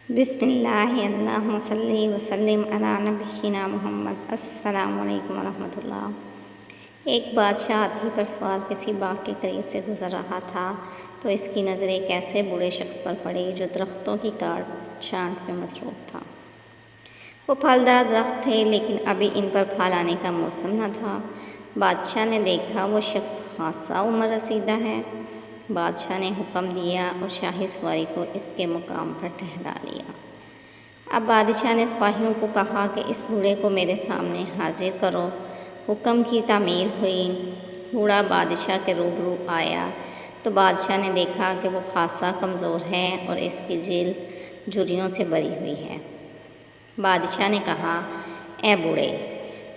بسم اللہ اللہم صلی وسلم علی نبینا محمد۔ السلام علیکم ورحمۃ اللہ۔ ایک بادشاہ ہاتھی پر سوار کسی باغ کے قریب سے گزر رہا تھا تو اس کی نظر ایک ایسے بوڑھے شخص پر پڑی جو درختوں کی کاٹ چھانٹ میں مصروف تھا۔ وہ پھلدار درخت تھے لیکن ابھی ان پر پھل آنے کا موسم نہ تھا۔ بادشاہ نے دیکھا وہ شخص خاصا عمر رسیدہ ہے۔ بادشاہ نے حکم دیا اور شاہی سواری کو اس کے مقام پر ٹھہرا لیا۔ اب بادشاہ نے سپاہیوں کو کہا کہ اس بوڑھے کو میرے سامنے حاضر کرو۔ حکم کی تعمیل ہوئی۔ بوڑھا بادشاہ کے روبرو آیا تو بادشاہ نے دیکھا کہ وہ خاصا کمزور ہے اور اس کی جلد جھریوں سے بھری ہوئی ہے۔ بادشاہ نے کہا، اے بوڑھے،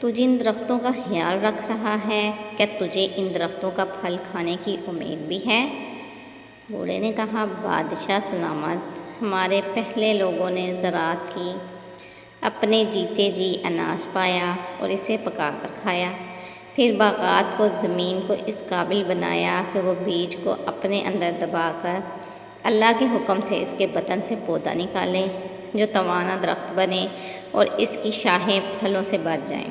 تو جن درختوں کا خیال رکھ رہا ہے، کیا تجھے ان درختوں کا پھل کھانے کی امید بھی ہے؟ بوڑھے نے کہا، بادشاہ سلامت، ہمارے پہلے لوگوں نے زراعت کی، اپنے جیتے جی اناج پایا اور اسے پکا کر کھایا، پھر باغات کو زمین کو اس قابل بنایا کہ وہ بیج کو اپنے اندر دبا کر اللہ کے حکم سے اس کے بطن سے پودا نکالے جو توانا درخت بنے اور اس کی شاخیں پھلوں سے بھر جائیں۔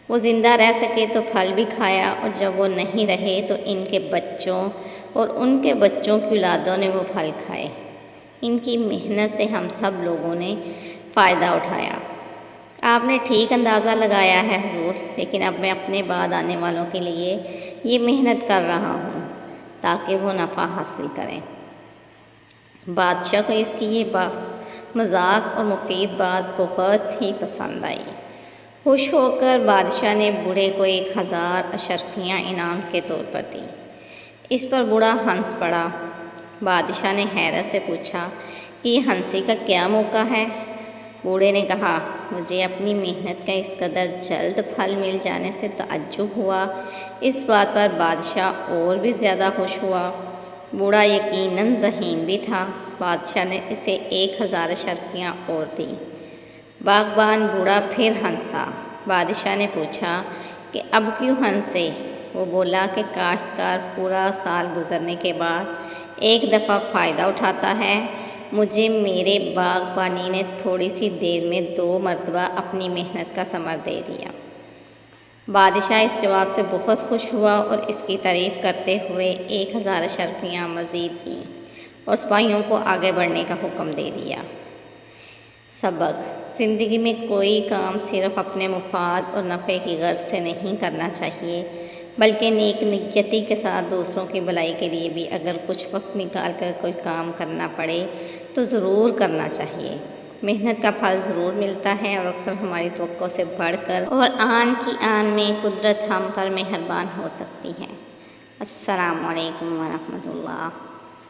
وہ زندہ رہ سکے تو پھل بھی کھایا اور جب وہ نہیں رہے تو ان کے بچوں اور ان کے بچوں کی اولادوں نے وہ پھل کھائے۔ ان کی محنت سے ہم سب لوگوں نے فائدہ اٹھایا۔ آپ نے ٹھیک اندازہ لگایا ہے حضور، لیکن اب میں اپنے بعد آنے والوں کے لیے یہ محنت کر رہا ہوں تاکہ وہ نفع حاصل کریں۔ بادشاہ کو اس کی یہ مذاق اور مفید بات بہت ہی پسند آئی۔ خوش ہو کر بادشاہ نے بوڑھے کو 1000 اشرفیاں انعام کے طور پر دیں۔ اس پر بوڑھا ہنس پڑا۔ بادشاہ نے حیرت سے پوچھا کہ یہ ہنسی کا کیا موقع ہے؟ بوڑھے نے کہا، مجھے اپنی محنت کا اس قدر جلد پھل مل جانے سے تعجب ہوا۔ اس بات پر بادشاہ اور بھی زیادہ خوش ہوا۔ بوڑھا یقیناً ذہین بھی تھا۔ بادشاہ نے اسے 1000 اشرفیاں اور دیں۔ باغبان بوڑھا پھر ہنسا۔ بادشاہ نے پوچھا کہ اب کیوں ہنسے؟ وہ بولا کہ کاشتکار پورا سال گزرنے کے بعد ایک دفعہ فائدہ اٹھاتا ہے، مجھے میرے باغبانی نے تھوڑی سی دیر میں 2 مرتبہ اپنی محنت کا ثمر دے دیا۔ بادشاہ اس جواب سے بہت خوش ہوا اور اس کی تعریف کرتے ہوئے 1000 اشرفیاں مزید دیں اور سپاہیوں کو آگے بڑھنے کا حکم دے دیا۔ سبق: زندگی میں کوئی کام صرف اپنے مفاد اور نفع کی غرض سے نہیں کرنا چاہیے، بلکہ نیک نیتی کے ساتھ دوسروں کی بھلائی کے لیے بھی اگر کچھ وقت نکال کر کوئی کام کرنا پڑے تو ضرور کرنا چاہیے۔ محنت کا پھل ضرور ملتا ہے اور اکثر ہماری توقع سے بڑھ کر اور آن کی آن میں قدرت ہم پر مہربان ہو سکتی ہے۔ السلام علیکم ورحمۃ اللہ۔